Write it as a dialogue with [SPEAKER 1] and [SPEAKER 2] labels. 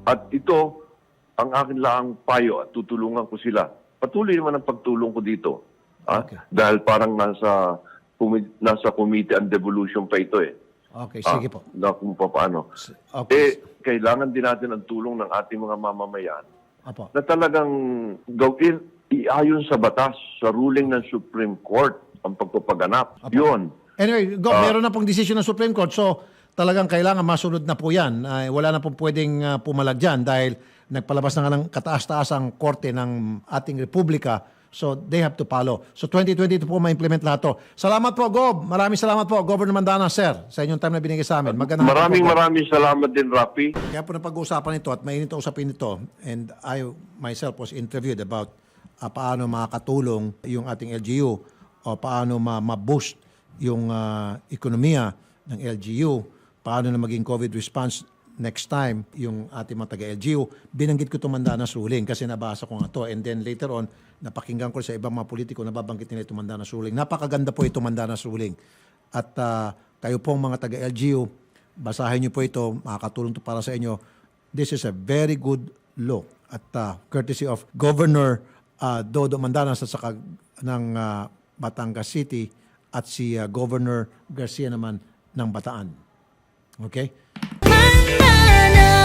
[SPEAKER 1] At ito, ang akin lang payo at tutulungan ko sila. Patuloy naman ang pagtulong ko dito.
[SPEAKER 2] Okay.
[SPEAKER 1] Dahil parang nasa Committee on Devolution pa ito eh.
[SPEAKER 2] Okay, sige po.
[SPEAKER 1] Na kung paano.
[SPEAKER 2] Okay.
[SPEAKER 1] Kailangan din natin ang tulong ng ating mga mamamayan
[SPEAKER 2] Apo.
[SPEAKER 1] na talagang gawin, iayon sa batas, sa ruling ng Supreme Court, ang pagpapaganap.
[SPEAKER 2] Apo.
[SPEAKER 1] Yun.
[SPEAKER 2] Anyway, meron na pong desisyon ng Supreme Court. So, talagang kailangan masunod na po yan. Wala na pong pwedeng pumalag dyan dahil nagpalabas na nga ng kataas-taas ang korte ng ating republika. So, they have to follow. So, 2022 po ma-implement lahat to. Salamat po, Gob. Maraming salamat po, Governor Mandanas, sir, sa inyong time na binigay sa amin.
[SPEAKER 1] Maraming salamat din, Rafi.
[SPEAKER 2] Kaya po napag-uusapan ito at mainit na usapin ito. And I myself was interviewed about paano makakatulong yung ating LGU o paano ma-boost yung ekonomiya ng LGU, paano na maging COVID response next time yung ating mga taga-LGU. Binanggit ko itong Mandanas ruling kasi nabasa ko nga ito. And then later on, napakinggan ko sa ibang mga politiko na babanggit nila itong Mandanas ruling. Napakaganda po itong Mandanas ruling. At kayo pong mga taga-LGU, basahin niyo po ito, makakatulong ito para sa inyo. This is a very good law at courtesy of Governor Dodo Mandanas at saka ng Batangas City at si Governor Garcia naman ng Bataan. Okay?
[SPEAKER 3] Na, na, na.